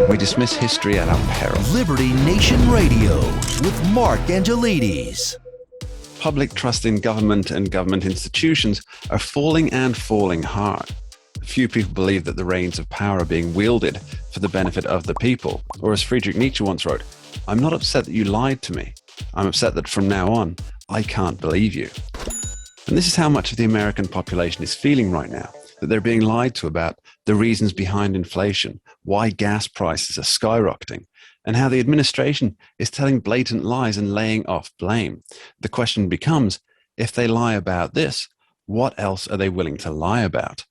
We dismiss history at our peril. Liberty Nation Radio with Mark Angelides. Public trust in government and government institutions are falling and falling hard. Few people believe that the reins of power are being wielded for the benefit of the people. Or as Friedrich Nietzsche once wrote, "I'm not upset that you lied to me. I'm upset that from now on, I can't believe you." And this is how much of the American population is feeling right now, that they're being lied to about the reasons behind inflation, why gas prices are skyrocketing, and how the administration is telling blatant lies and laying off blame. The question becomes, if they lie about this, what else are they willing to lie about?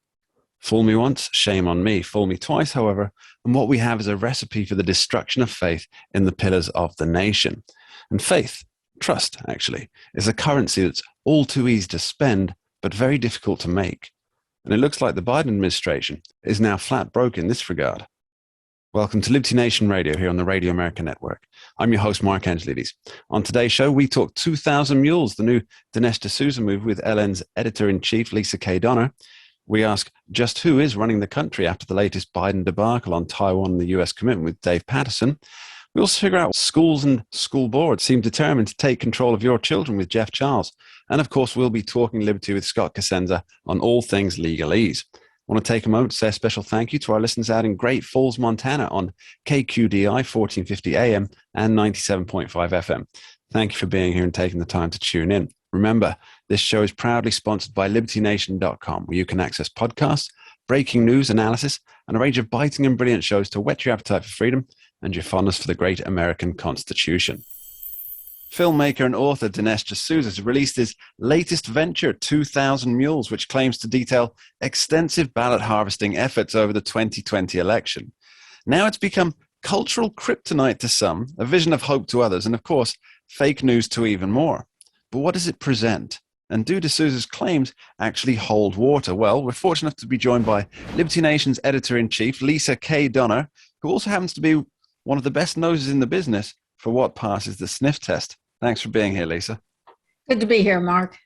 Fool me once, shame on me. Fool me twice, however, and what we have is a recipe for the destruction of faith in the pillars of the nation. And faith, trust actually, is a currency that's all too easy to spend, but very difficult to make. And it looks like the Biden administration is now flat broke in this regard. Welcome to Liberty Nation Radio here on the Radio America Network. I'm your host, Mark Angelides. On today's show, we talk 2,000 Mules, the new Dinesh D'Souza movie with LN's editor-in-chief, Lisa K. Donner. We ask just who is running the country after the latest Biden debacle on Taiwan and the US commitment with Dave Patterson. We also figure out schools and school boards seem determined to take control of your children with Jeff Charles. And of course, we'll be talking Liberty with Scott Cosenza on all things legalese. I want to take a moment to say a special thank you to our listeners out in Great Falls, Montana on KQDI 1450 AM and 97.5 FM. Thank you for being here and taking the time to tune in. Remember, this show is proudly sponsored by LibertyNation.com, where you can access podcasts, breaking news, analysis, and a range of biting and brilliant shows to whet your appetite for freedom and your fondness for the great American Constitution. Filmmaker and author Dinesh D'Souza has released his latest venture, 2,000 Mules, which claims to detail extensive ballot harvesting efforts over the 2020 election. Now it's become cultural kryptonite to some, a vision of hope to others, and of course, fake news to even more. But what does it present? And do D'Souza's claims actually hold water? Well, we're fortunate enough to be joined by Liberty Nation's editor-in-chief, Lisa K. Donner, who also happens to be one of the best noses in the business for what passes the sniff test. Thanks for being here, Lisa. Good to be here, Mark.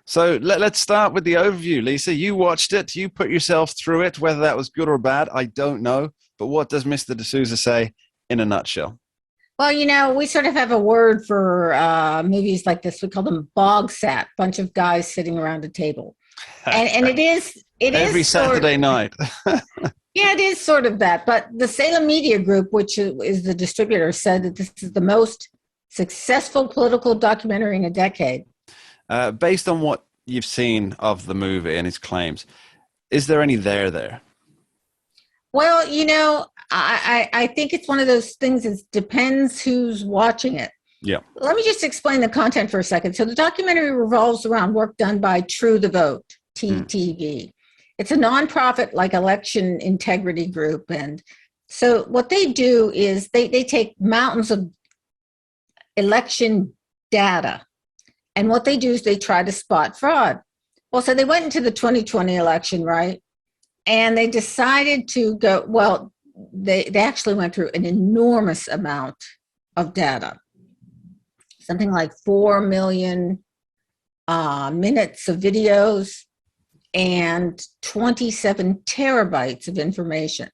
So let's start with the overview. Lisa, you watched it. You put yourself through it. Whether that was good or bad, I don't know. But what does Mr. D'Souza say in a nutshell? Well, you know, we sort of have a word for movies like this. We call them bog sat, bunch of guys sitting around a table. And it is every Saturday night. Yeah, it is sort of that. But the Salem Media Group, which is the distributor, said that this is the most successful political documentary in a decade. Based on what you've seen of the movie and its claims, is there any there? Well, you know, I think it's one of those things. It depends who's watching it. Yeah. Let me just explain the content for a second. So the documentary revolves around work done by True the Vote, TTV. It's a nonprofit like election integrity group. And so what they do is they take mountains of election data. And what they do is they try to spot fraud. Well, so they went into the 2020 election, right? And they decided to go, well, they actually went through an enormous amount of data, something like 4 million minutes of videos and 27 terabytes of information.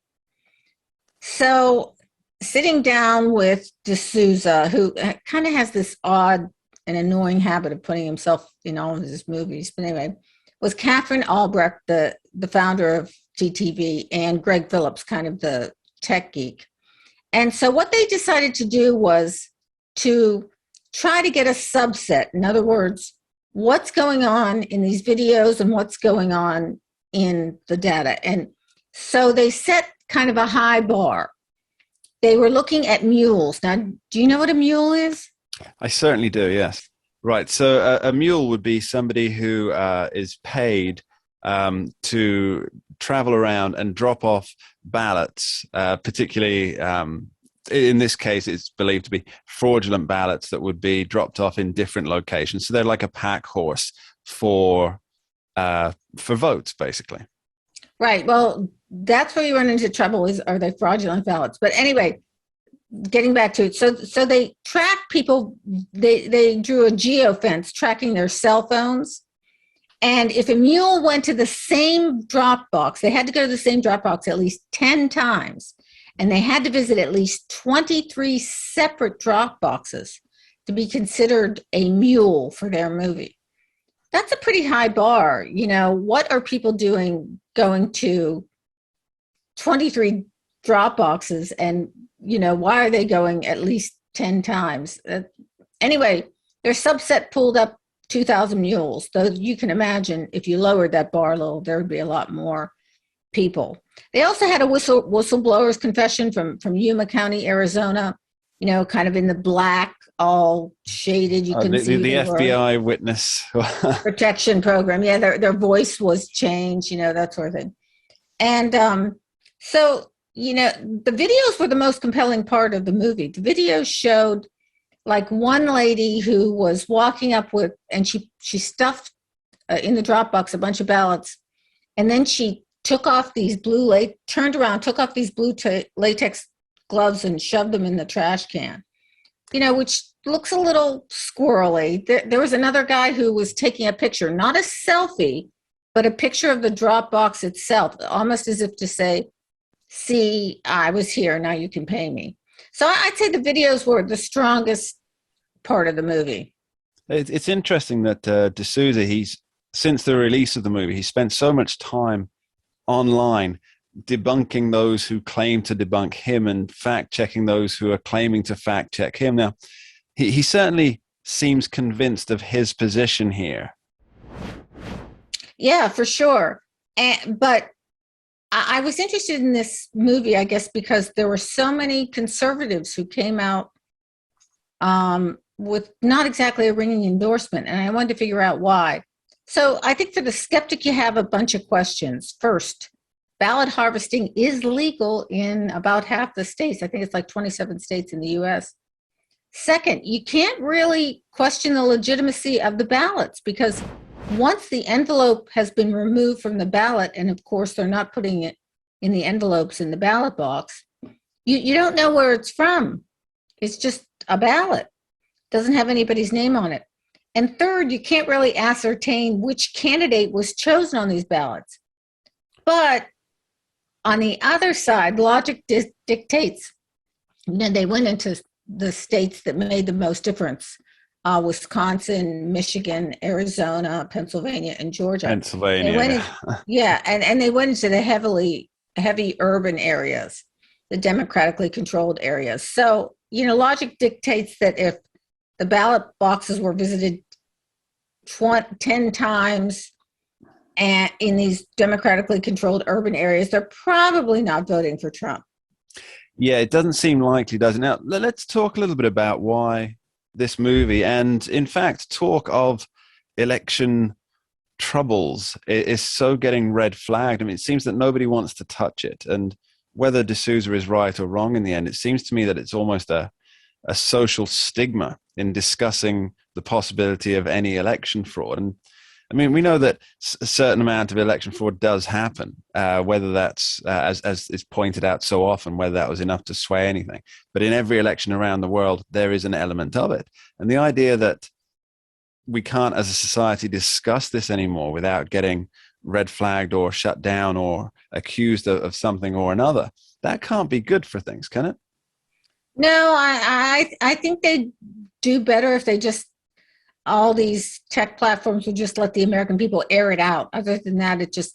So sitting down with D'Souza, who kind of has this odd and annoying habit of putting himself in all of his movies, but anyway, was Catherine Albrecht, the founder of TTV, and Greg Phillips, kind of the tech geek. And so what they decided to do was to try to get a subset. In other words, what's going on in these videos and what's going on in the data. And so they set kind of a high bar. They were looking at mules. Now, do you know what a mule is? I certainly do, yes. Right. So a mule would be somebody who is paid to travel around and drop off ballots, particularly in this case, it's believed to be fraudulent ballots that would be dropped off in different locations. So they're like a pack horse for votes, basically. Right. Well, that's where you run into trouble is, are they fraudulent ballots? But anyway, getting back to it. So they track people, they drew a geofence tracking their cell phones. And if a mule went to the same drop box, they had to go to the same drop box at least 10 times. and they had to visit at least 23 separate drop boxes to be considered a mule for their movie. That's a pretty high bar. What are people doing going to 23 drop boxes, and why are they going at least 10 times? Anyway, their subset pulled up 2,000 mules. So you can imagine if you lowered that bar a little, there would be a lot more people. They also had a whistleblower's confession from Yuma County, Arizona, kind of in the black, all shaded. You can see the FBI witness protection program. Yeah, their voice was changed, that sort of thing. And so, the videos were the most compelling part of the movie. The videos showed like one lady who was walking up with, and she stuffed in the drop box a bunch of ballots, and then she took off these turned around, took off these blue latex gloves and shoved them in the trash can, which looks a little squirrely. There was another guy who was taking a picture, not a selfie, but a picture of the drop box itself, almost as if to say, see, I was here, now you can pay me. So I'd say the videos were the strongest part of the movie. It's interesting that D'Souza, since the release of the movie, he spent so much time online debunking those who claim to debunk him and fact-checking those who are claiming to fact-check him. Now, he certainly seems convinced of his position here. Yeah, for sure. But I was interested in this movie, I guess, because there were so many conservatives who came out with not exactly a ringing endorsement, and I wanted to figure out why. So I think for the skeptic, you have a bunch of questions. First, ballot harvesting is legal in about half the states. I think it's like 27 states in the U.S. Second, you can't really question the legitimacy of the ballots, because once the envelope has been removed from the ballot, and of course they're not putting it in the envelopes in the ballot box, you don't know where it's from. It's just a ballot. Doesn't have anybody's name on it. And third, you can't really ascertain which candidate was chosen on these ballots. But on the other side, logic dictates. They went into the states that made the most difference. Wisconsin, Michigan, Arizona, Pennsylvania, and Georgia. Pennsylvania. And they went into the heavy urban areas, the democratically controlled areas. So, logic dictates that if the ballot boxes were visited 10 times and in these democratically controlled urban areas, they're probably not voting for Trump. Yeah, it doesn't seem likely, does it? Now, let's talk a little bit about why this movie, and in fact, talk of election troubles, is so getting red flagged. I mean, it seems that nobody wants to touch it. And whether D'Souza is right or wrong in the end, it seems to me that it's almost a social stigma in discussing the possibility of any election fraud. And I mean, we know that a certain amount of election fraud does happen, whether that's, as is pointed out so often, whether that was enough to sway anything. But in every election around the world, there is an element of it. And the idea that we can't, as a society, discuss this anymore without getting red flagged or shut down or accused of something or another, that can't be good for things, can it? No, I think they do better if they just, all these tech platforms would just let the American people air it out. Other than that, it's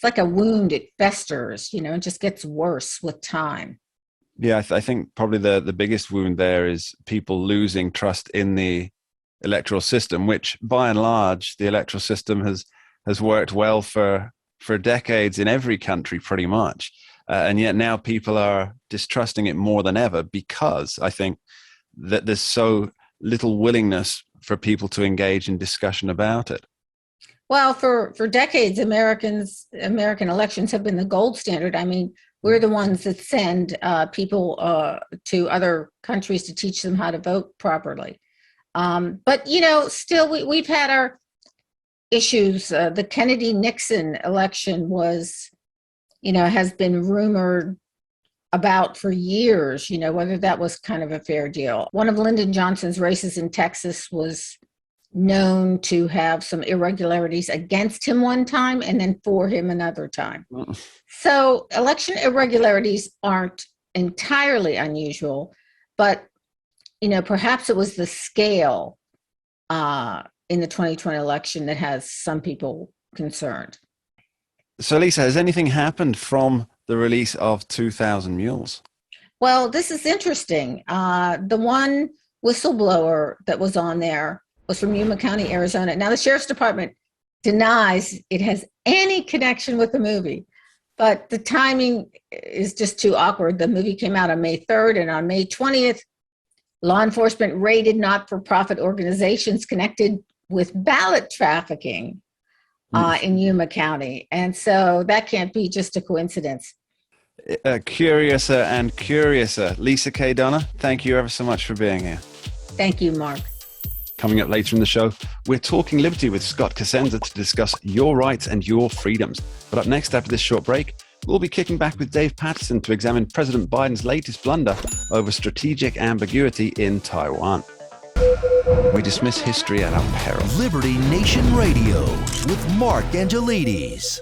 like a wound. It festers, it just gets worse with time. Yeah, I think probably the biggest wound there is people losing trust in the electoral system, which by and large, the electoral system has worked well for decades in every country pretty much. And yet now people are distrusting it more than ever because I think that there's so little willingness for people to engage in discussion about it. Well, for decades, American elections have been the gold standard. I mean, we're the ones that send people to other countries to teach them how to vote properly. But, still we've had our issues. The Kennedy-Nixon election was, has been rumored about for years, whether that was kind of a fair deal. One of Lyndon Johnson's races in Texas was known to have some irregularities against him one time and then for him another time. So election irregularities aren't entirely unusual, but perhaps it was the scale in the 2020 election that has some people concerned. So, Lisa, has anything happened from the release of 2,000 Mules? Well, this is interesting. The one whistleblower that was on there was from Yuma County, Arizona. Now, the Sheriff's Department denies it has any connection with the movie, but the timing is just too awkward. The movie came out on May 3rd, and on May 20th, law enforcement raided not-for-profit organizations connected with ballot trafficking in Yuma County. And so that can't be just a coincidence. Curiouser and curiouser. Lisa K. Donner, thank you ever so much for being here. Thank you, Mark. Coming up later in the show, we're talking liberty with Scott Cosenza to discuss your rights and your freedoms. But up next, after this short break, we'll be kicking back with Dave Patterson to examine President Biden's latest blunder over strategic ambiguity in Taiwan. We dismiss history at our peril. Liberty Nation Radio with Mark Angelides.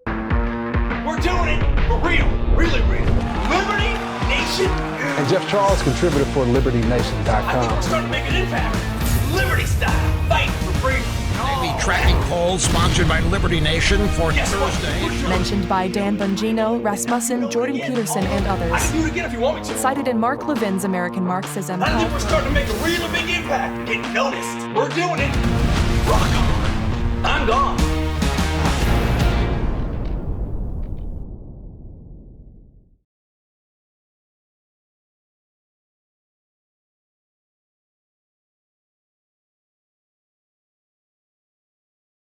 We're doing it for real, really real. Liberty Nation. And Jeff Charles, contributor for I think LibertyNation.com. we're starting to make an impact. Liberty style, fight for freedom. The tracking poll sponsored by Liberty Nation for Thursday. Mentioned by Dan Bongino, Rasmussen, Jordan Peterson, and I others. can do it again if you want me to. Cited in Mark Levin's American Marxism. I think we're starting to make a really big impact. Get noticed. We're doing it. Rock on. I'm gone.